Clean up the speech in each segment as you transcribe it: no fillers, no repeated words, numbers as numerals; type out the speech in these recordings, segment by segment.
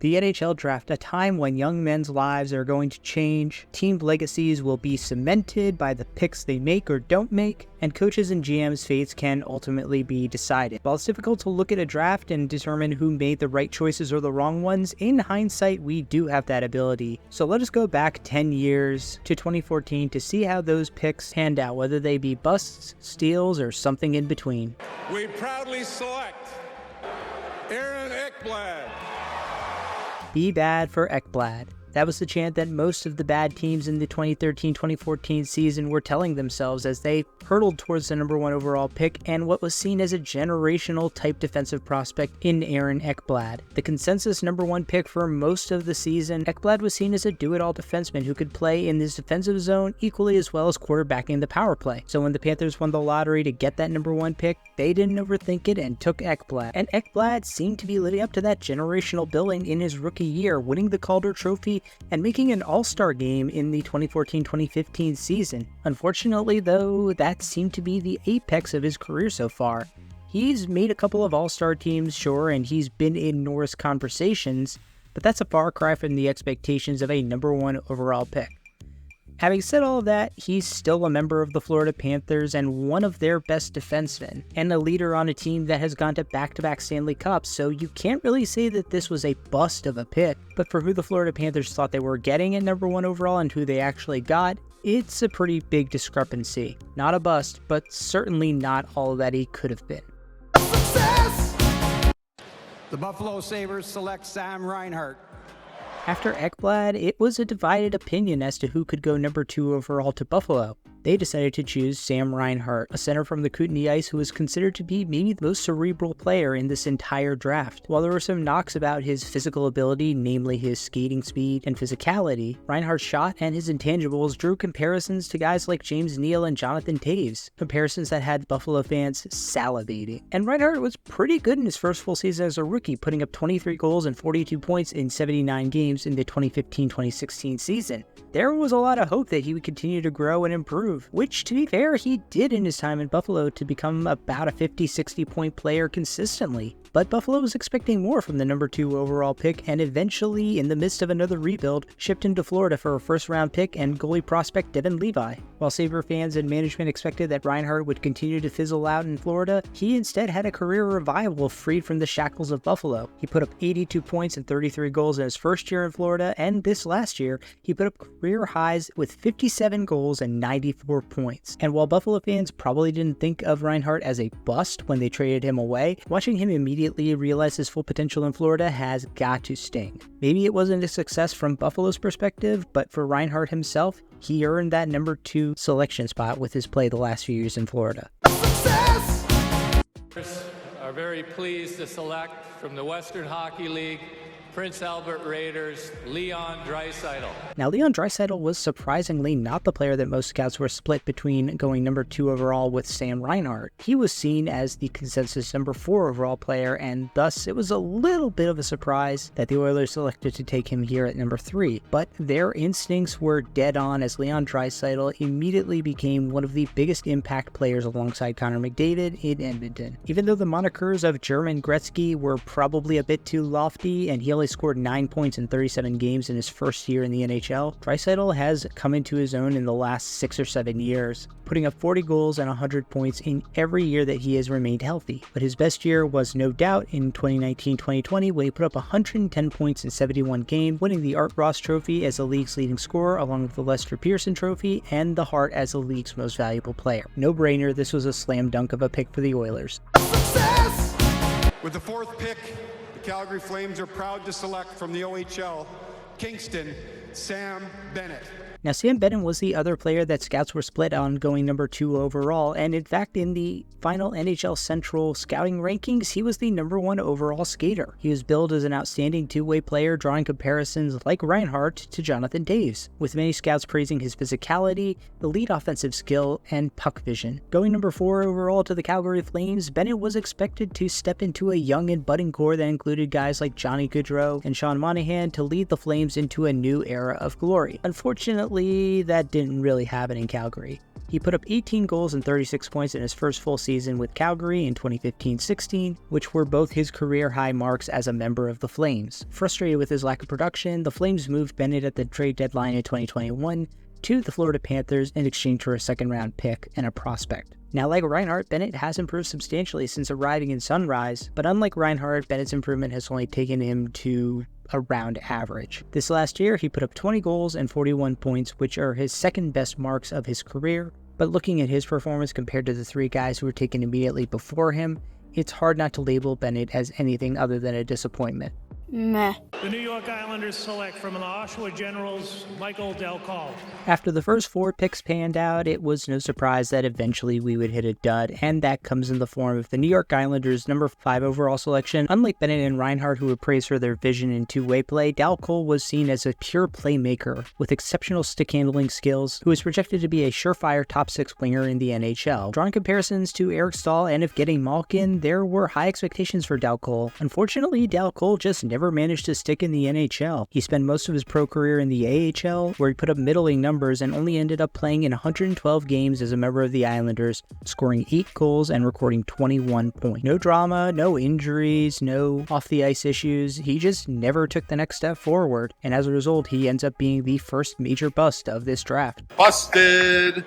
The NHL draft, a time when young men's lives are going to change, team legacies will be cemented by the picks they make or don't make, and coaches and GMs' fates can ultimately be decided. While it's difficult to look at a draft and determine who made the right choices or the wrong ones, in hindsight we do have that ability. So let us go back 10 years to 2014 to see how those picks panned out, whether they be busts, steals, or something in between. We proudly select Aaron Ekblad. Be bad for Ekblad. That was the chant that most of the bad teams in the 2013-2014 season were telling themselves as they hurtled towards the number 1 overall pick and what was seen as a generational type defensive prospect in Aaron Ekblad. The consensus number 1 pick for most of the season, Ekblad was seen as a do-it-all defenseman who could play in this defensive zone equally as well as quarterbacking the power play. So when the Panthers won the lottery to get that number 1 pick, they didn't overthink it and took Ekblad. And Ekblad seemed to be living up to that generational billing in his rookie year, winning the Calder Trophy and making an all-star game in the 2014-2015 season. Unfortunately, though, that seemed to be the apex of his career so far. He's made a couple of all-star teams, sure, and he's been in Norris conversations, but that's a far cry from the expectations of a number 1 overall pick. Having said all of that, he's still a member of the Florida Panthers and one of their best defensemen, and a leader on a team that has gone to back-to-back Stanley Cups, so you can't really say that this was a bust of a pick. But for who the Florida Panthers thought they were getting at number 1 overall and who they actually got, it's a pretty big discrepancy. Not a bust, but certainly not all that he could have been. Success! The Buffalo Sabres select Sam Reinhart. After Ekblad, it was a divided opinion as to who could go number 2 overall to Buffalo. They decided to choose Sam Reinhart, a center from the Kootenay Ice who was considered to be maybe the most cerebral player in this entire draft. While there were some knocks about his physical ability, namely his skating speed and physicality, Reinhart's shot and his intangibles drew comparisons to guys like James Neal and Jonathan Toews, comparisons that had Buffalo fans salivating. And Reinhart was pretty good in his first full season as a rookie, putting up 23 goals and 42 points in 79 games in the 2015-2016 season. There was a lot of hope that he would continue to grow and improve, which, to be fair, he did in his time in Buffalo to become about a 50-60 point player consistently. But Buffalo was expecting more from the number 2 overall pick and eventually, in the midst of another rebuild, shipped him to Florida for a first-round pick and goalie prospect Devin Levi. While Sabre fans and management expected that Reinhart would continue to fizzle out in Florida, he instead had a career revival freed from the shackles of Buffalo. He put up 82 points and 33 goals in his first year in Florida, and this last year, he put up career highs with 57 goals and 94 points. And while Buffalo fans probably didn't think of Reinhart as a bust when they traded him away, watching him immediately realize his full potential in Florida has got to sting. Maybe it wasn't a success from Buffalo's perspective, but for Reinhart himself, he earned that number 2 selection spot with his play the last few years in Florida. Success! Are very pleased to select from the Western Hockey League, Prince Albert Raiders, Leon Draisaitl. Now, Leon Draisaitl was surprisingly not the player that most scouts were split between going number 2 overall with Sam Reinhart. He was seen as the consensus number 4 overall player, and thus it was a little bit of a surprise that the Oilers selected to take him here at number 3. But their instincts were dead on as Leon Draisaitl immediately became one of the biggest impact players alongside Connor McDavid in Edmonton. Even though the monikers of German Gretzky were probably a bit too lofty and he only scored 9 points in 37 games in his first year in the NHL, Draisaitl has come into his own in the last 6 or 7 years, putting up 40 goals and 100 points in every year that he has remained healthy. But his best year was no doubt in 2019-2020 when he put up 110 points in 71 games, winning the Art Ross Trophy as the league's leading scorer along with the Lester Pearson Trophy and the Hart as the league's most valuable player. No brainer, this was a slam dunk of a pick for the Oilers. Success! With the 4th pick, the Calgary Flames are proud to select from the OHL, Kingston, Sam Bennett. Now, Sam Bennett was the other player that scouts were split on going number 2 overall, and in fact, in the final NHL Central scouting rankings, he was the number 1 overall skater. He was billed as an outstanding two-way player, drawing comparisons like Reinhart to Jonathan Toews, with many scouts praising his physicality, elite offensive skill, and puck vision. Going number 4 overall to the Calgary Flames, Bennett was expected to step into a young and budding core that included guys like Johnny Gaudreau and Sean Monahan to lead the Flames into a new era of glory. Unfortunately, that didn't really happen in Calgary. He put up 18 goals and 36 points in his first full season with Calgary in 2015-16, which were both his career-high marks as a member of the Flames. Frustrated with his lack of production, the Flames moved Bennett at the trade deadline in 2021 to the Florida Panthers in exchange for a second-round pick and a prospect. Now, like Reinhart, Bennett has improved substantially since arriving in Sunrise, but unlike Reinhart, Bennett's improvement has only taken him to around average. This last year, he put up 20 goals and 41 points, which are his second best marks of his career, but looking at his performance compared to the three guys who were taken immediately before him, it's hard not to label Bennett as anything other than a disappointment. Meh. The New York Islanders select from the Oshawa Generals, Michael Del Col. After the first 4 picks panned out, it was no surprise that eventually we would hit a dud, and that comes in the form of the New York Islanders' number 5 overall selection. Unlike Bennett and Reinhart, who were praised for their vision and two-way play, Del Col was seen as a pure playmaker with exceptional stick-handling skills, who was projected to be a surefire top 6 winger in the NHL. Drawing comparisons to Eric Staal and Evgeny Malkin, there were high expectations for Del Col. Unfortunately, Del Col just never managed to stick in the NHL. He spent most of his pro career in the AHL, where he put up middling numbers and only ended up playing in 112 games as a member of the Islanders, scoring 8 goals and recording 21 points. No drama, no injuries, no off-the-ice issues. He just never took the next step forward, and as a result, he ends up being the first major bust of this draft. Busted!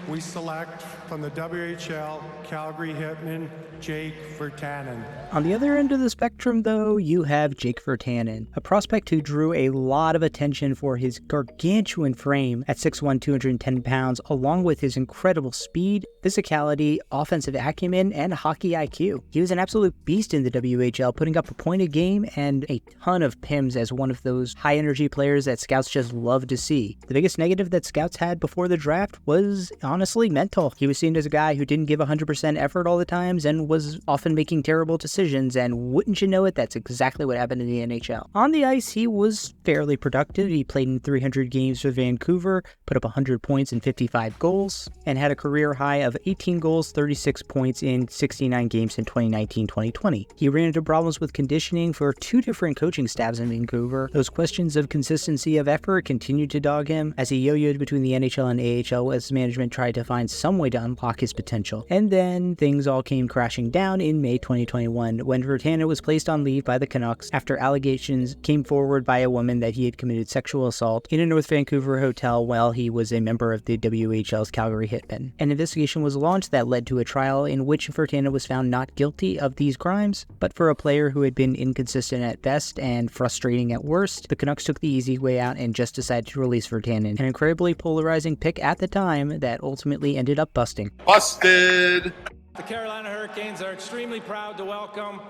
We select from the WHL Calgary Hitman, Jake Virtanen. On the other end of the spectrum, though, you have Jake Virtanen, a prospect who drew a lot of attention for his gargantuan frame at 6'1", 210 pounds, along with his incredible speed, physicality, offensive acumen, and hockey IQ. He was an absolute beast in the WHL, putting up a point a game and a ton of PIMs as one of those high-energy players that scouts just love to see. The biggest negative that scouts had before the draft was honestly mental. He was seen as a guy who didn't give 100% effort all the times and was often making terrible decisions, and wouldn't you know it, that's exactly what happened in the NHL. On the ice, he was fairly productive. He played in 300 games for Vancouver, put up 100 points and 55 goals, and had a career high of 18 goals, 36 points in 69 games in 2019-2020. He ran into problems with conditioning for 2 different coaching staffs in Vancouver. Those questions of consistency of effort continued to dog him as he yo-yoed between the NHL and AHL as management tried to find some way to unlock his potential. And then things all came crashing down in May 2021 when Virtanen was placed on leave by the Canucks after allegations came forward by a woman that he had committed sexual assault in a North Vancouver hotel while he was a member of the WHL's Calgary Hitmen. An investigation was launched that led to a trial in which Virtanen was found not guilty of these crimes, but for a player who had been inconsistent at best and frustrating at worst, the Canucks took the easy way out and just decided to release Virtanen, an incredibly polarizing pick at the time that ultimately ended up busting. Busted! The Carolina Hurricanes are extremely proud to welcome,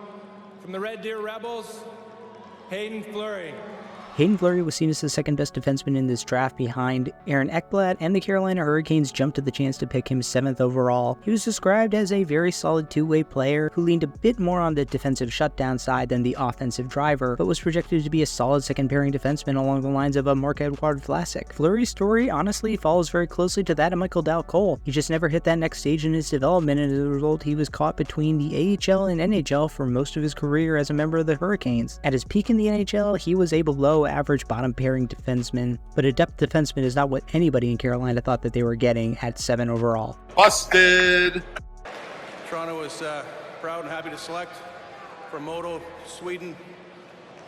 from the Red Deer Rebels, Hayden Fleury. Hayden Fleury was seen as the second best defenseman in this draft behind Aaron Ekblad, and the Carolina Hurricanes jumped at the chance to pick him 7th overall. He was described as a very solid two-way player who leaned a bit more on the defensive shutdown side than the offensive driver, but was projected to be a solid second-pairing defenseman along the lines of a Marc-Edouard Vlasic. Fleury's story honestly follows very closely to that of Michael Del Col. He just never hit that next stage in his development, and as a result, he was caught between the AHL and NHL for most of his career as a member of the Hurricanes. At his peak in the NHL, he was a below-average bottom-pairing defenseman, but a depth defenseman is not what anybody in Carolina thought that they were getting at 7 overall. Busted! Toronto is proud and happy to select from Modo, Sweden,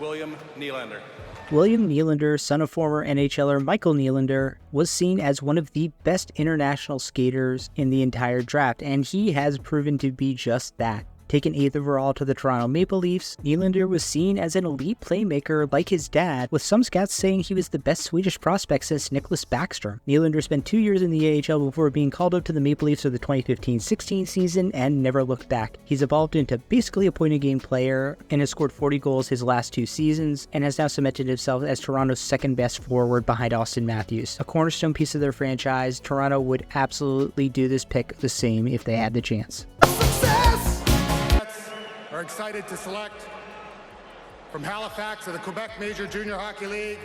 William Nylander. William Nylander, son of former NHLer Michael Nylander, was seen as one of the best international skaters in the entire draft, and he has proven to be just that. Taken 8th overall to the Toronto Maple Leafs, Nylander was seen as an elite playmaker like his dad, with some scouts saying he was the best Swedish prospect since Nicklas Backstrom. Nylander spent 2 years in the AHL before being called up to the Maple Leafs for the 2015-16 season and never looked back. He's evolved into basically a point-a-game player and has scored 40 goals his last 2 seasons and has now cemented himself as Toronto's second best forward behind Austin Matthews. A cornerstone piece of their franchise, Toronto would absolutely do this pick the same if they had the chance. Success! Are excited to select from Halifax of the Quebec Major Junior Hockey League,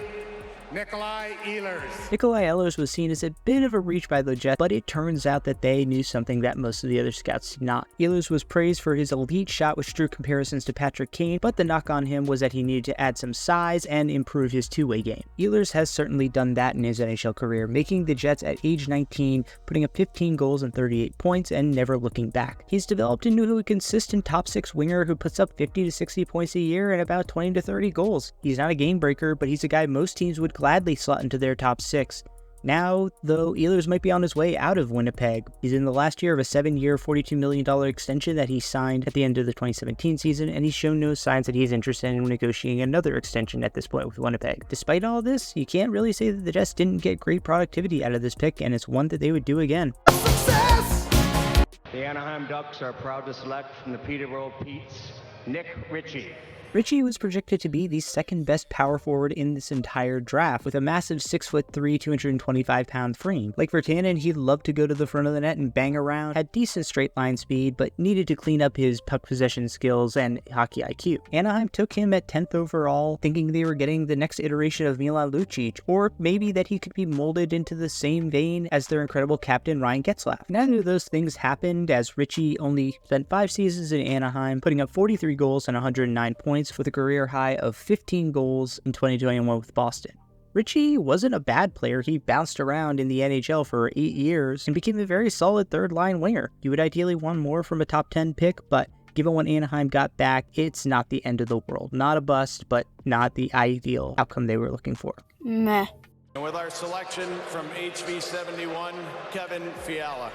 Nikolai Ehlers. Nikolai Ehlers was seen as a bit of a reach by the Jets, but it turns out that they knew something that most of the other scouts did not. Ehlers was praised for his elite shot, which drew comparisons to Patrick Kane, but the knock on him was that he needed to add some size and improve his two-way game. Ehlers has certainly done that in his NHL career, making the Jets at age 19, putting up 15 goals and 38 points, and never looking back. He's developed into a consistent top 6 winger who puts up 50 to 60 points a year and about 20 to 30 goals. He's not a game breaker, but he's a guy most teams would gladly slot into their top 6. Now, though, Ehlers might be on his way out of Winnipeg. He's in the last year of a 7-year, $42 million extension that he signed at the end of the 2017 season, and he's shown no signs that he's interested in negotiating another extension at this point with Winnipeg. Despite all this, you can't really say that the Jets didn't get great productivity out of this pick, and it's one that they would do again. Success! The Anaheim Ducks are proud to select from the Peterborough Petes, Nick Ritchie. Ritchie was projected to be the second best power forward in this entire draft, with a massive 6'3", 225-pound frame. Like Virtanen, he loved to go to the front of the net and bang around, had decent straight line speed, but needed to clean up his puck possession skills and hockey IQ. Anaheim took him at 10th overall, thinking they were getting the next iteration of Milan Lucic, or maybe that he could be molded into the same vein as their incredible captain Ryan Getzlaf. Neither of those things happened, as Ritchie only spent 5 seasons in Anaheim, putting up 43 goals and 109 points, with a career high of 15 goals in 2021 with Boston. Ritchie wasn't a bad player. He bounced around in the NHL for 8 years and became a very solid third-line winger. You would ideally want more from a top 10 pick, but given what Anaheim got back, it's not the end of the world. Not a bust, but not the ideal outcome they were looking for. Meh. And with our selection from HV71, Kevin Fiala.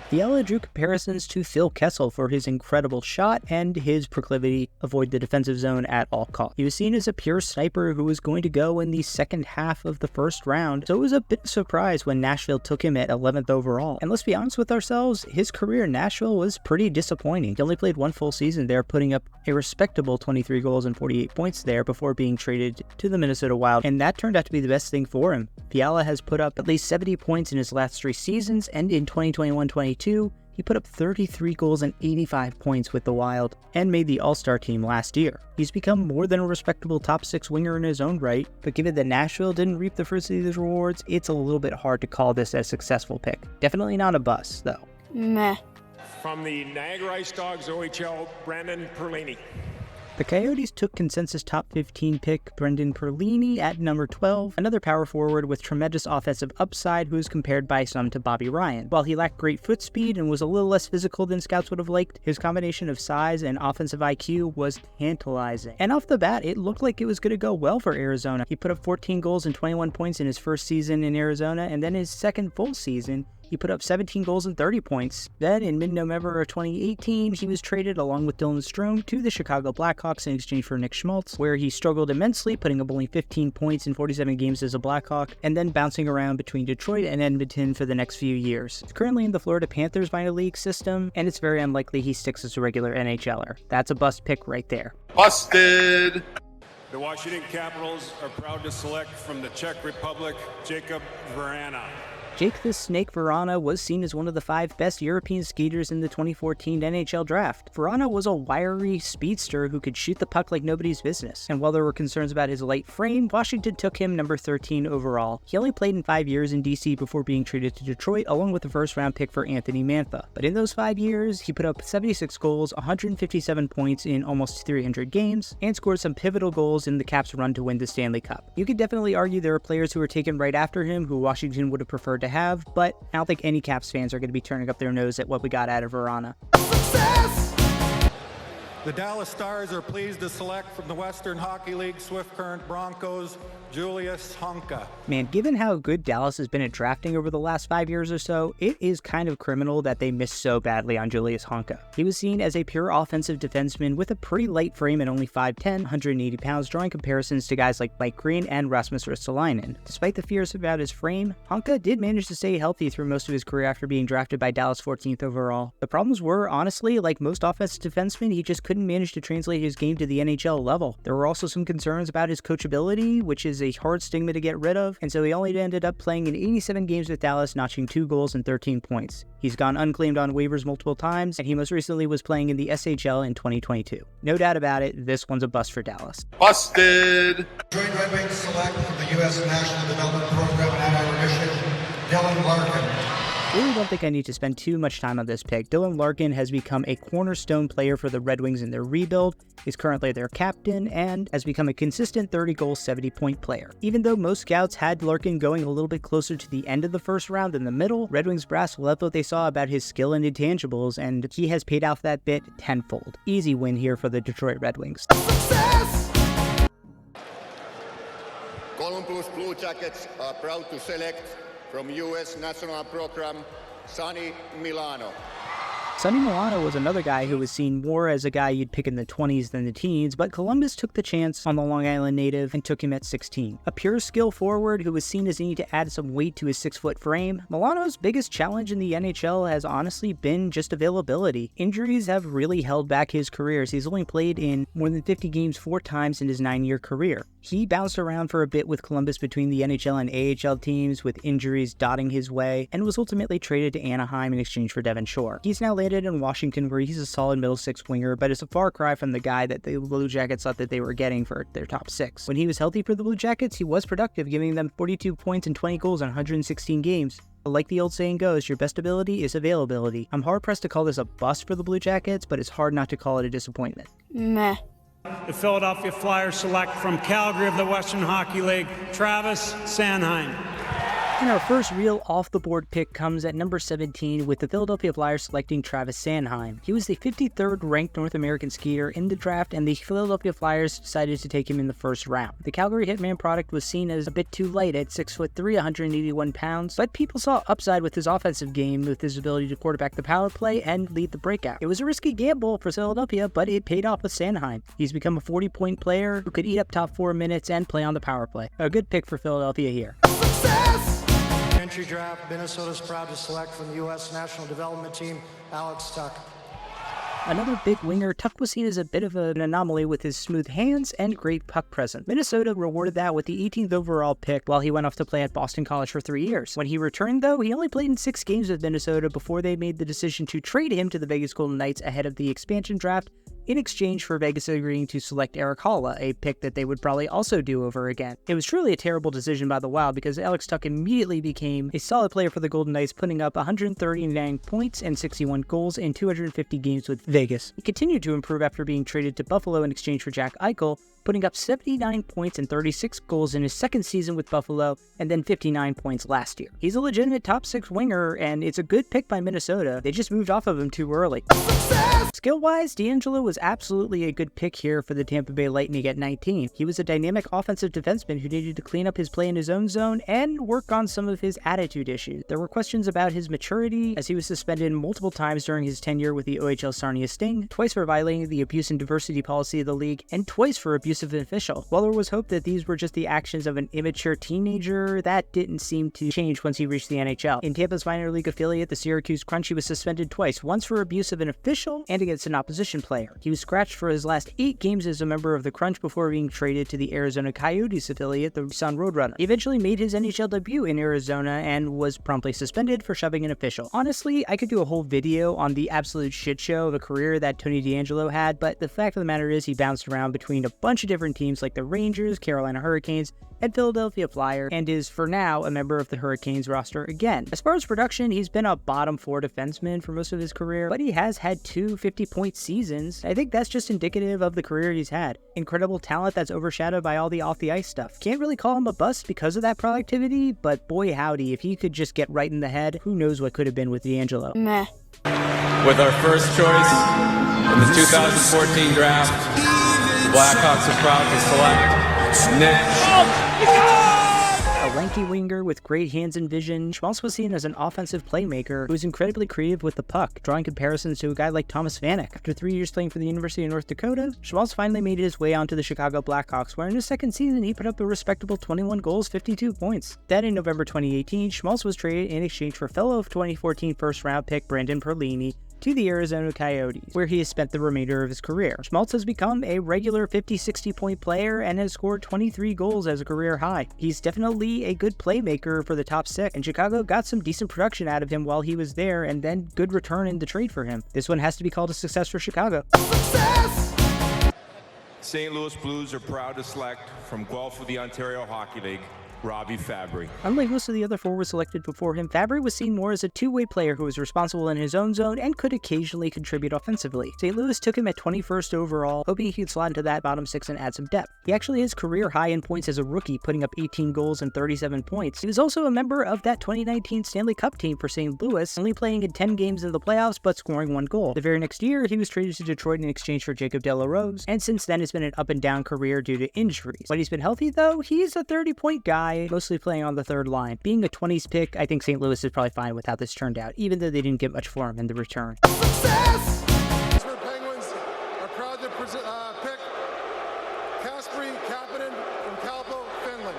Fiala drew comparisons to Phil Kessel for his incredible shot and his proclivity to avoid the defensive zone at all costs. He was seen as a pure sniper who was going to go in the second half of the first round, so it was a bit of a surprise when Nashville took him at 11th overall. And let's be honest with ourselves, his career in Nashville was pretty disappointing. He only played 1 full season there, putting up a respectable 23 goals and 48 points there before being traded to the Minnesota Wild, and that turned out to be the best thing for him. Fiala has put up at least 70 points in his last 3 seasons, and in 2021-22, he put up 33 goals and 85 points with the Wild, and made the All-Star team last year. He's become more than a respectable top 6 winger in his own right, but given that Nashville didn't reap the fruits of these rewards, it's a little bit hard to call this a successful pick. Definitely not a bust, though. Meh. From the Niagara Ice Dogs OHL, Brandon Perlini. The Coyotes took consensus top 15 pick Brendan Perlini at number 12, another power forward with tremendous offensive upside who is compared by some to Bobby Ryan. While he lacked great foot speed and was a little less physical than scouts would have liked, his combination of size and offensive IQ was tantalizing. And off the bat, it looked like it was going to go well for Arizona. He put up 14 goals and 21 points in his first season in Arizona, and then his second full season, he put up 17 goals and 30 points. Then, in mid-November of 2018, he was traded along with Dylan Strome to the Chicago Blackhawks in exchange for Nick Schmaltz, where he struggled immensely, putting up only 15 points in 47 games as a Blackhawk, and then bouncing around between Detroit and Edmonton for the next few years. He's currently in the Florida Panthers minor league system, and it's very unlikely he sticks as a regular NHLer. That's a bust pick right there. Busted! The Washington Capitals are proud to select from the Czech Republic, Jakub Vrana. Jake the Snake Vrana was seen as one of the 5 best European skaters in the 2014 NHL draft. Vrana was a wiry speedster who could shoot the puck like nobody's business, and while there were concerns about his light frame, Washington took him number 13 overall. He only played in 5 years in DC before being traded to Detroit, along with a first-round pick for Anthony Mantha. But in those 5 years, he put up 76 goals, 157 points in almost 300 games, and scored some pivotal goals in the Caps' run to win the Stanley Cup. You could definitely argue there are players who were taken right after him who Washington would have preferred to have, but I don't think any Caps fans are going to be turning up their nose at what we got out of Vrana. Success! The Dallas Stars are pleased to select from the Western Hockey League Swift Current Broncos, Julius Honka. Man, given how good Dallas has been at drafting over the last 5 years or so, it is kind of criminal that they missed so badly on Julius Honka. He was seen as a pure offensive defenseman with a pretty light frame at only 5'10", 180 pounds, drawing comparisons to guys like Mike Green and Rasmus Ristolainen. Despite the fears about his frame, Honka did manage to stay healthy through most of his career after being drafted by Dallas 14th overall. The problems were, honestly, like most offensive defensemen, he just couldn't manage to translate his game to the NHL level. There were also some concerns about his coachability, which is a hard stigma to get rid of, and so he only ended up playing in 87 games with Dallas, notching 2 goals and 13 points. He's gone unclaimed on waivers multiple times, and he most recently was playing in the SHL in 2022. No doubt about it, this one's a bust for Dallas. Busted! Detroit Red Wings select from the U.S. National Development Program in Ann Arbor, Michigan, Dylan Larkin. I really don't think I need to spend too much time on this pick. Dylan Larkin has become a cornerstone player for the Red Wings in their rebuild, is currently their captain, and has become a consistent 30-goal, 70-point player. Even though most scouts had Larkin going a little bit closer to the end of the first round than the middle, Red Wings brass loved what they saw about his skill and intangibles, and he has paid off that bit tenfold. Easy win here for the Detroit Red Wings. Success! Columbus Blue Jackets are proud to select from U.S. National Program, Sonny Milano. Sonny Milano was another guy who was seen more as a guy you'd pick in the 20s than the teens, but Columbus took the chance on the Long Island native and took him at 16. A pure skill forward who was seen as needing to add some weight to his 6-foot frame, Milano's biggest challenge in the NHL has honestly been just availability. Injuries have really held back his career, as he's only played in more than 50 games 4 times in his 9-year career. He bounced around for a bit with Columbus between the NHL and AHL teams, with injuries dotting his way, and was ultimately traded to Anaheim in exchange for Devon Shore. He's now landed in Washington, where he's a solid middle 6 winger, but it's a far cry from the guy that the Blue Jackets thought that they were getting for their top 6. When he was healthy for the Blue Jackets, he was productive, giving them 42 points and 20 goals in 116 games. Like the old saying goes, your best ability is availability. I'm hard-pressed to call this a bust for the Blue Jackets, but it's hard not to call it a disappointment. Meh. The Philadelphia Flyers select from Calgary of the Western Hockey League, Travis Sanheim. And our first real off-the-board pick comes at number 17, with the Philadelphia Flyers selecting Travis Sanheim. He was the 53rd ranked North American skier in the draft, and the Philadelphia Flyers decided to take him in the first round. The Calgary Hitman product was seen as a bit too light at 6'3", 181 pounds, but people saw upside with his offensive game, with his ability to quarterback the power play and lead the breakout. It was a risky gamble for Philadelphia, but it paid off with Sanheim. He's become a 40-point player who could eat up top 4 minutes and play on the power play. A good pick for Philadelphia here. Success! Entry draft, Minnesota's proud to select from the U.S. National Development Team, Alex Tuck. Another big winger, Tuck was seen as a bit of an anomaly with his smooth hands and great puck presence. Minnesota rewarded that with the 18th overall pick while he went off to play at Boston College for 3 years. When he returned, though, he only played in 6 games with Minnesota before they made the decision to trade him to the Vegas Golden Knights ahead of the expansion draft, in exchange for Vegas agreeing to select Eric Halla, a pick that they would probably also do over again. It was truly a terrible decision by the Wild, because Alex Tuck immediately became a solid player for the Golden Knights, putting up 139 points and 61 goals in 250 games with Vegas. He continued to improve after being traded to Buffalo in exchange for Jack Eichel, putting up 79 points and 36 goals in his second season with Buffalo, and then 59 points last year. He's a legitimate top 6 winger, and it's a good pick by Minnesota. They just moved off of him too early. Skill-wise, D'Angelo was absolutely a good pick here for the Tampa Bay Lightning at 19. He was a dynamic offensive defenseman who needed to clean up his play in his own zone and work on some of his attitude issues. There were questions about his maturity, as he was suspended multiple times during his tenure with the OHL Sarnia Sting, twice for violating the abuse and diversity policy of the league, and twice for abuse of an official. While there was hope that these were just the actions of an immature teenager, that didn't seem to change once he reached the NHL. In Tampa's minor league affiliate, the Syracuse Crunch, he was suspended twice, once for abuse of an official and against an opposition player. He was scratched for his last 8 games as a member of the Crunch before being traded to the Arizona Coyotes affiliate, the Tucson Roadrunner. He eventually made his NHL debut in Arizona and was promptly suspended for shoving an official. Honestly, I could do a whole video on the absolute shit show of a career that Tony D'Angelo had, but the fact of the matter is he bounced around between a bunch of different teams like the Rangers, Carolina Hurricanes, and Philadelphia Flyers, and is for now a member of the Hurricanes roster again. As far as production, he's been a bottom 4 defenseman for most of his career, but he has had 2 50-point seasons. I think that's just indicative of the career he's had. Incredible talent that's overshadowed by all the off-the-ice stuff. Can't really call him a bust because of that productivity, but boy howdy, if he could just get right in the head, who knows what could have been with D'Angelo. Meh. With our first choice in the 2014 draft, the Blackhawks are proud to select Nick. A lanky winger with great hands and vision, Schmaltz was seen as an offensive playmaker who was incredibly creative with the puck, drawing comparisons to a guy like Thomas Vanek. After 3 years playing for the University of North Dakota, Schmaltz finally made his way onto the Chicago Blackhawks, where in his second season he put up a respectable 21 goals, 52 points. Then in November 2018, Schmaltz was traded in exchange for fellow 2014 first-round pick Brandon Perlini to the Arizona Coyotes, where he has spent the remainder of his career. Schmaltz has become a regular 50-60 point player and has scored 23 goals as a career high. He's definitely a good playmaker for the top 6, and Chicago got some decent production out of him while he was there, and then good return in the trade for him. This one has to be called a success for Chicago. Success! St. Louis Blues are proud to select from Guelph of the Ontario Hockey League, Robbie Fabry. Unlike most of the other forwards selected before him, Fabry was seen more as a two-way player who was responsible in his own zone and could occasionally contribute offensively. St. Louis took him at 21st overall, hoping he could slot into that bottom six and add some depth. He actually has career high in points as a rookie, putting up 18 goals and 37 points. He was also a member of that 2019 Stanley Cup team for St. Louis, only playing in 10 games in the playoffs but scoring 1 goal. The very next year, he was traded to Detroit in exchange for Jacob de la Rose, and since then it's been an up and down career due to injuries. When he's been healthy though, he's a 30-point guy, mostly playing on the third line. Being a 20s pick, I think St. Louis is probably fine with how this turned out, even though they didn't get much for him in the return. Success! Pittsburgh Penguins are proud to pick Kasperi Kapanen from Kalpo, Finland.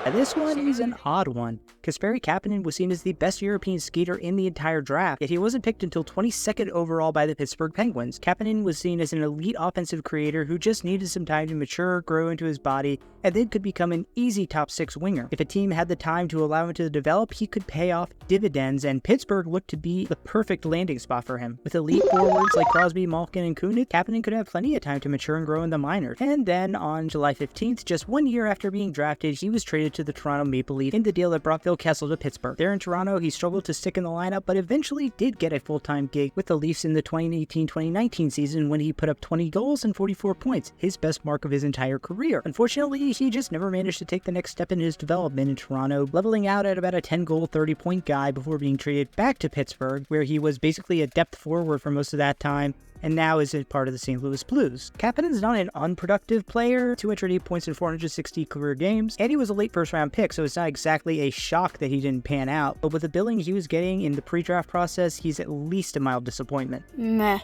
And this one is an odd one. Kasperi Kapanen was seen as the best European skater in the entire draft, yet he wasn't picked until 22nd overall by the Pittsburgh Penguins. Kapanen was seen as an elite offensive creator who just needed some time to mature, grow into his body, and then could become an easy top 6 winger. If a team had the time to allow him to develop, he could pay off dividends, and Pittsburgh looked to be the perfect landing spot for him. With elite forwards like Crosby, Malkin, and Kunitz, Kapanen could have plenty of time to mature and grow in the minors. And then on July 15th, just 1 year after being drafted, he was traded to the Toronto Maple Leafs in the deal that brought Phil Kessel to Pittsburgh. There in Toronto, he struggled to stick in the lineup, but eventually did get a full-time gig with the Leafs in the 2018-2019 season when he put up 20 goals and 44 points, his best mark of his entire career. Unfortunately, he just never managed to take the next step in his development in Toronto, leveling out at about a 10-goal, 30-point guy before being traded back to Pittsburgh, where he was basically a depth forward for most of that time, and now is a part of the St. Louis Blues. Kapanen's not an unproductive player, 208 points in 460 career games, and he was a late first-round pick, so it's not exactly a shock that he didn't pan out, but with the billing he was getting in the pre-draft process, he's at least a mild disappointment. Meh.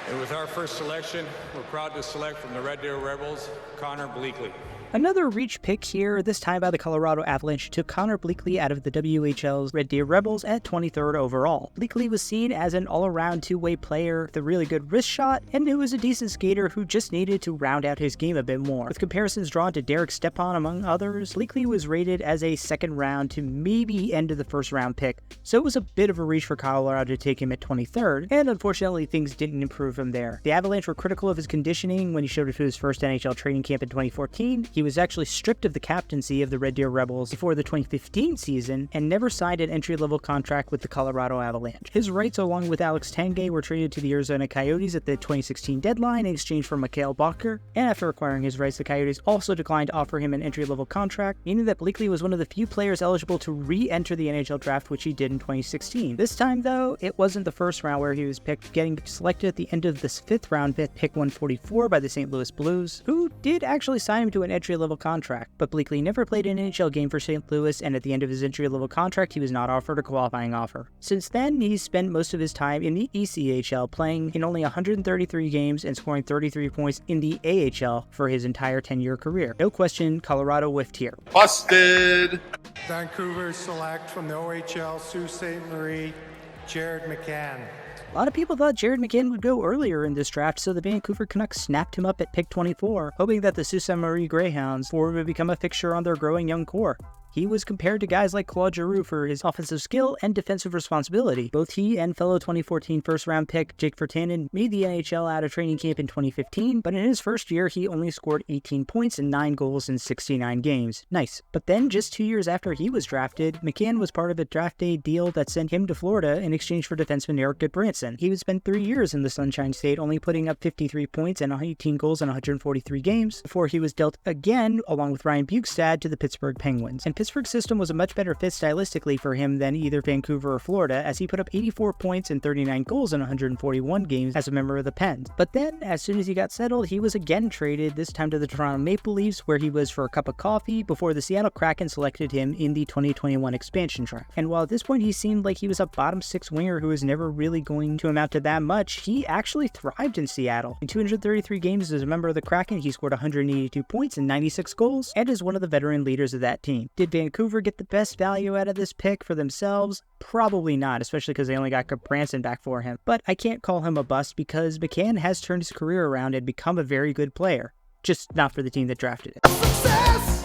And with our first selection, we're proud to select from the Red Deer Rebels, Connor Bleakley. Another reach pick here, this time by the Colorado Avalanche, took Connor Bleakley out of the WHL's Red Deer Rebels at 23rd overall. Bleakley was seen as an all-around two-way player with a really good wrist shot, and who was a decent skater who just needed to round out his game a bit more. With comparisons drawn to Derek Stepan among others, Bleakley was rated as a second round to maybe end of the first round pick, so it was a bit of a reach for Colorado to take him at 23rd, and unfortunately things didn't improve from there. The Avalanche were critical of his conditioning when he showed up to his first NHL training camp in 2014. He was actually stripped of the captaincy of the Red Deer Rebels before the 2015 season and never signed an entry-level contract with the Colorado Avalanche. His rights, along with Alex Tanguay, were traded to the Arizona Coyotes at the 2016 deadline in exchange for Mikhail Bakker, and after acquiring his rights, the Coyotes also declined to offer him an entry-level contract, meaning that Bleakley was one of the few players eligible to re-enter the NHL draft, which he did in 2016. This time, though, it wasn't the first round where he was picked, getting selected at the end of this 5th round, pick 144 by the St. Louis Blues, who did actually sign him to an entry-level contract, but Bleakley never played an NHL game for St. Louis, and at the end of his entry-level contract, he was not offered a qualifying offer. Since then, he's spent most of his time in the ECHL, playing in only 133 games and scoring 33 points in the AHL for his entire 10-year career. No question, Colorado whiffed here. Busted! Vancouver select from the OHL, Sault Ste. Marie, Jared McCann. A lot of people thought Jared McCann would go earlier in this draft, so the Vancouver Canucks snapped him up at pick 24, hoping that the Sault Ste. Marie Greyhounds would become a fixture on their growing young core. He was compared to guys like Claude Giroux for his offensive skill and defensive responsibility. Both he and fellow 2014 first-round pick Jake Virtanen made the NHL out of training camp in 2015, but in his first year, he only scored 18 points and 9 goals in 69 games. Nice. But then, just 2 years after he was drafted, McCann was part of a draft day deal that sent him to Florida in exchange for defenseman Eric Goodbranson. He would spend 3 years in the Sunshine State, only putting up 53 points and 18 goals in 143 games, before he was dealt again, along with Ryan Bukestad, to the Pittsburgh Penguins. And Pittsburgh's system was a much better fit stylistically for him than either Vancouver or Florida, as he put up 84 points and 39 goals in 141 games as a member of the Pens. But then, as soon as he got settled, he was again traded, this time to the Toronto Maple Leafs, where he was for a cup of coffee before the Seattle Kraken selected him in the 2021 expansion draft. And while at this point he seemed like he was a bottom 6 winger who was never really going to amount to that much, he actually thrived in Seattle. In 233 games as a member of the Kraken, he scored 182 points and 96 goals, and is one of the veteran leaders of that team. Did Vancouver get the best value out of this pick for themselves? Probably not, especially because they only got Branson back for him. But I can't call him a bust because McCann has turned his career around and become a very good player. Just not for the team that drafted it. Success!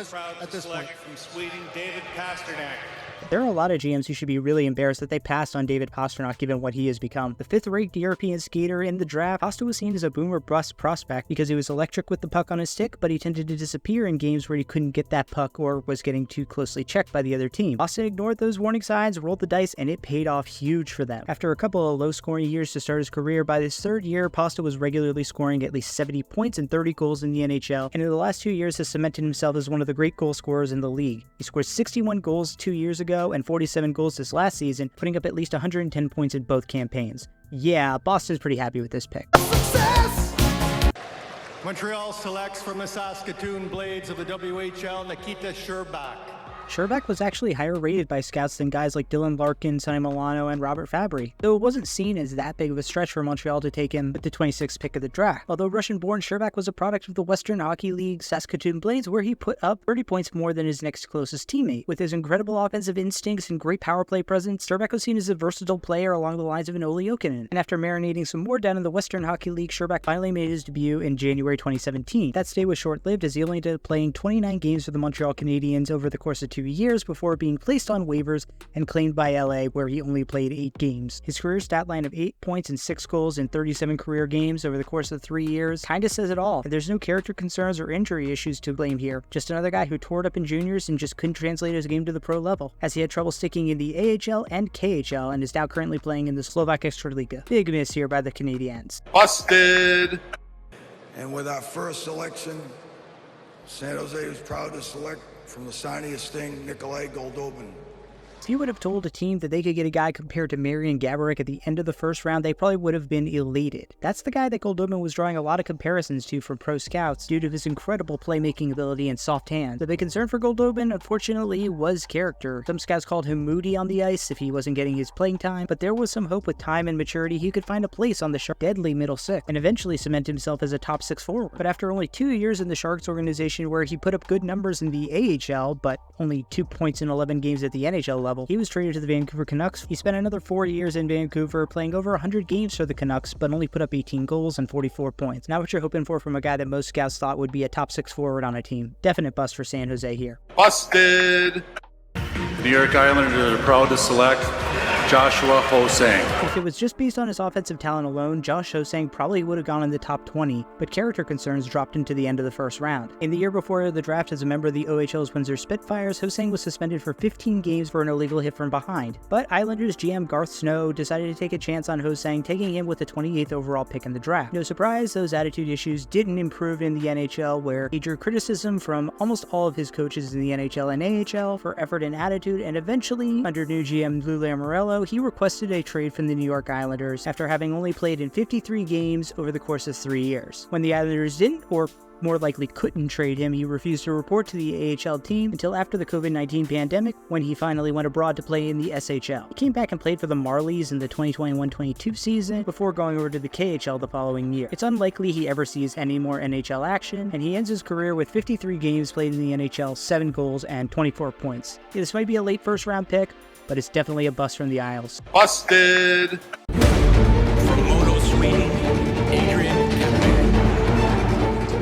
Proud to select from Sweden, David Pastrnak. There are a lot of GMs who should be really embarrassed that they passed on David Pastrnak given what he has become. The 5th-ranked European skater in the draft, Pasta was seen as a boomer bust prospect because he was electric with the puck on his stick, but he tended to disappear in games where he couldn't get that puck or was getting too closely checked by the other team. Pasta ignored those warning signs, rolled the dice, and it paid off huge for them. After a couple of low-scoring years to start his career, by his 3rd year, Pasta was regularly scoring at least 70 points and 30 goals in the NHL, and in the last 2 years has cemented himself as one of the great goal scorers in the league. He scored 61 goals 2 years ago and 47 goals this last season, putting up at least 110 points in both campaigns. Yeah, Boston's pretty happy with this pick. Montreal selects from the Saskatoon Blades of the WHL, Nikita Sherbak. Sherbak was actually higher rated by scouts than guys like Dylan Larkin, Sonny Milano, and Robert Fabry, though it wasn't seen as that big of a stretch for Montreal to take him with the 26th pick of the draft. Although Russian-born, Sherbak was a product of the Western Hockey League Saskatoon Blades, where he put up 30 points more than his next closest teammate. With his incredible offensive instincts and great power play presence, Sherbak was seen as a versatile player along the lines of an Olli Jokinen. And after marinating some more down in the Western Hockey League, Sherbak finally made his debut in January 2017. That stay was short-lived as he only ended up playing 29 games for the Montreal Canadiens over the course of 2 years before being placed on waivers and claimed by LA, where he only played 8 games. His career stat line of 8 points and 6 goals in 37 career games over the course of 3 years kinda says it all. There's no character concerns or injury issues to blame here. Just another guy who tore it up in juniors and just couldn't translate his game to the pro level, as he had trouble sticking in the AHL and KHL and is now currently playing in the Slovak Extraliga. Big miss here by the Canadiens. Busted! And with our first selection, San Jose was proud to select from the Sarnia Sting, Nikolai Goldobin. If you would have told a team that they could get a guy compared to Marian Gaborik at the end of the first round, they probably would have been elated. That's the guy that Goldobin was drawing a lot of comparisons to from pro scouts due to his incredible playmaking ability and soft hands. The big concern for Goldobin, unfortunately, was character. Some scouts called him moody on the ice if he wasn't getting his playing time, but there was some hope with time and maturity he could find a place on the Sharks' deadly middle six and eventually cement himself as a top 6 forward. But after only 2 years in the Sharks organization where he put up good numbers in the AHL, but only 2 points in 11 games at the NHL level, he was traded to the Vancouver Canucks. He spent another 4 years in Vancouver, playing over 100 games for the Canucks, but only put up 18 goals and 44 points. Not what you're hoping for from a guy that most scouts thought would be a top 6 forward on a team. Definite bust for San Jose here. Busted! The New York Islanders are proud to select Joshua Ho-Sang. If it was just based on his offensive talent alone, Josh Ho-Sang probably would have gone in the top 20, but character concerns dropped him to the end of the first round. In the year before the draft as a member of the OHL's Windsor Spitfires, Ho-Sang was suspended for 15 games for an illegal hit from behind. But Islanders GM Garth Snow decided to take a chance on Ho-Sang, taking him with the 28th overall pick in the draft. No surprise, those attitude issues didn't improve in the NHL, where he drew criticism from almost all of his coaches in the NHL and AHL for effort and attitude, and eventually, under new GM Lou Lamoriello, he requested a trade from the New York Islanders after having only played in 53 games over the course of 3 years. When the Islanders didn't, or more likely couldn't trade him, he refused to report to the AHL team until after the COVID-19 pandemic, when he finally went abroad to play in the SHL. He came back and played for the Marlies in the 2021-22 season before going over to the KHL the following year. It's unlikely he ever sees any more NHL action, and he ends his career with 53 games played in the NHL, 7 goals, and 24 points. Yeah, this might be a late first-round pick, but it's definitely a bust from the Isles. Busted! From Moto Sweden, Adrian Kempe.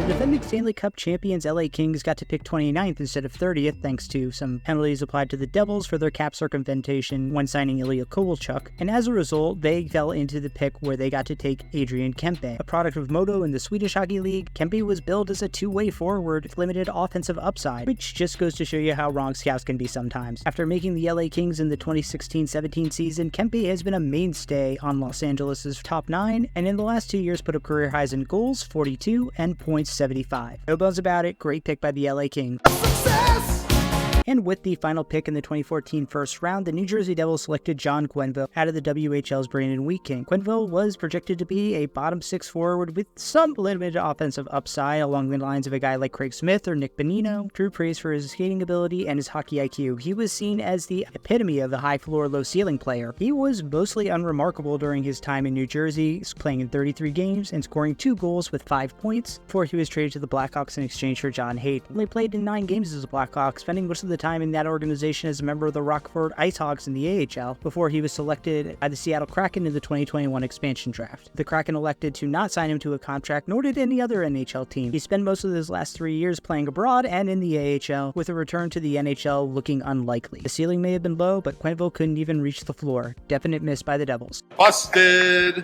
The defending Stanley Cup champions LA Kings got to pick 29th instead of 30th thanks to some penalties applied to the Devils for their cap circumvention when signing Ilya Kovalchuk, and as a result, they fell into the pick where they got to take Adrian Kempe. A product of Modo in the Swedish Hockey League, Kempe was billed as a two-way forward with limited offensive upside, which just goes to show you how wrong scouts can be sometimes. After making the LA Kings in the 2016-17 season, Kempe has been a mainstay on Los Angeles' top 9, and in the last 2 years put up career highs in goals, 42, and points, 75. No bones about it, great pick by the LA Kings. And with the final pick in the 2014 first round, the New Jersey Devils selected John Quenneville out of the WHL's Brandon Wheat King. Quenneville was projected to be a bottom 6 forward with some limited offensive upside along the lines of a guy like Craig Smith or Nick Bonino. Drew praise for his skating ability and his hockey IQ. He was seen as the epitome of the high floor, low ceiling player. He was mostly unremarkable during his time in New Jersey, playing in 33 games and scoring 2 goals with 5 points before he was traded to the Blackhawks in exchange for John Hayden. He played in 9 games as a Blackhawk, spending most of the the time in that organization as a member of the Rockford IceHogs in the AHL before he was selected by the Seattle Kraken in the 2021 expansion draft. The Kraken elected to not sign him to a contract, nor did any other NHL team. He spent most of his last 3 years playing abroad and in the AHL, with a return to the NHL looking unlikely. The ceiling may have been low, but Quenneville couldn't even reach the floor. Definite miss by the Devils. Busted!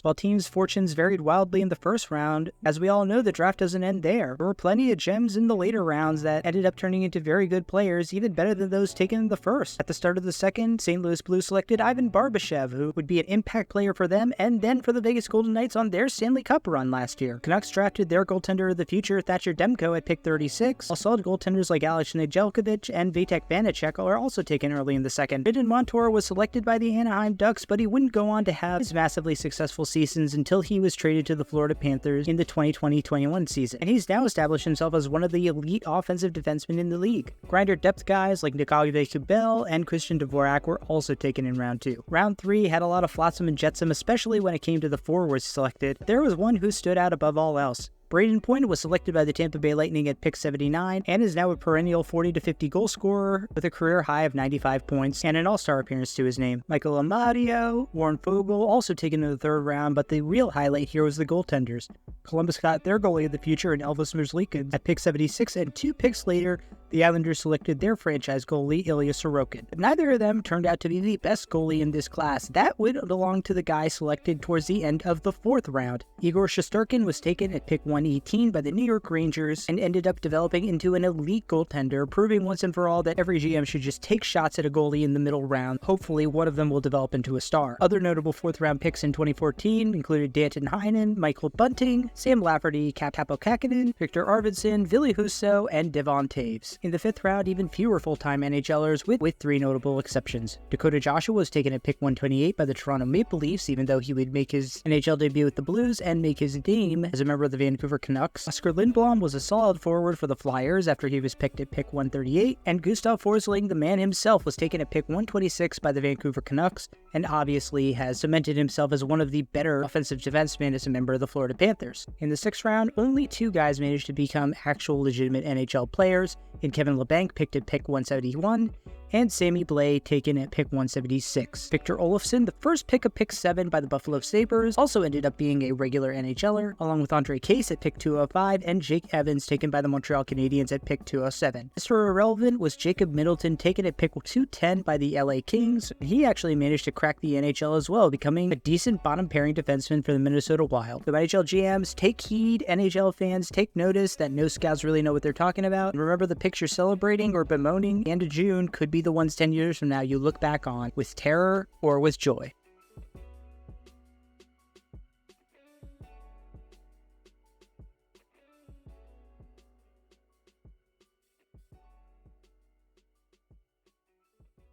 While teams' fortunes varied wildly in the first round, as we all know, the draft doesn't end there. There were plenty of gems in the later rounds that ended up turning into very good players, even better than those taken in the first. At the start of the second, St. Louis Blues selected Ivan Barbashev, who would be an impact player for them and then for the Vegas Golden Knights on their Stanley Cup run last year. Canucks drafted their goaltender of the future, Thatcher Demko, at pick 36, while solid goaltenders like Alex Nedeljkovic and Vitek Vanacek are also taken early in the second. Brandon Montour was selected by the Anaheim Ducks, but he wouldn't go on to have his massively successful seasons until he was traded to the Florida Panthers in the 2020-21 season, and he's now established himself as one of the elite offensive defensemen in the league. Grinder depth guys like Nikolai Kubel and Christian Dvorak were also taken in round 2. Round 3 had a lot of flotsam and jetsam, especially when it came to the forwards selected. There was one who stood out above all else. Braden Point was selected by the Tampa Bay Lightning at pick 79 and is now a perennial 40-50 goal scorer with a career high of 95 points and an all-star appearance to his name. Michael Amadio, Warren Fogle also taken in the third round, but the real highlight here was the goaltenders. Columbus got their goalie of the future in Elvis Merzlikins at pick 76, and 2 picks later, the Islanders selected their franchise goalie, Ilya Sorokin. But neither of them turned out to be the best goalie in this class. That would belong to the guy selected towards the end of the 4th round. Igor Shesterkin was taken at pick 118 by the New York Rangers and ended up developing into an elite goaltender, proving once and for all that every GM should just take shots at a goalie in the middle round. Hopefully, one of them will develop into a star. Other notable 4th round picks in 2014 included Danton Heinen, Michael Bunting, Sam Lafferty, Capo Kakinen, Victor Arvidsson, Ville Husso, and Devon Taves. In the 5th round, even fewer full-time NHLers with 3 notable exceptions. Dakota Joshua was taken at pick 128 by the Toronto Maple Leafs, even though he would make his NHL debut with the Blues and make his name as a member of the Vancouver Canucks. Oscar Lindblom was a solid forward for the Flyers after he was picked at pick 138, and Gustav Forsling, the man himself, was taken at pick 126 by the Vancouver Canucks, and obviously has cemented himself as one of the better offensive defensemen as a member of the Florida Panthers. In the 6th round, only 2 guys managed to become actual legitimate NHL players, in Kevin LeBanc picked at pick 171, and Sammy Blais taken at pick 176. Victor Olofsson, the first pick of pick 7 by the Buffalo Sabres, also ended up being a regular NHLer, along with Andre Case at pick 205 and Jake Evans taken by the Montreal Canadiens at pick 207. Mr. Irrelevant was Jacob Middleton taken at pick 210 by the LA Kings. He actually managed to crack the NHL as well, becoming a decent bottom pairing defenseman for the Minnesota Wild. So NHL GMs, take heed. NHL fans, take notice that no scouts really know what they're talking about. And remember, the picks you're celebrating or bemoaning end of June could be the ones 10 years from now you look back on with terror or with joy.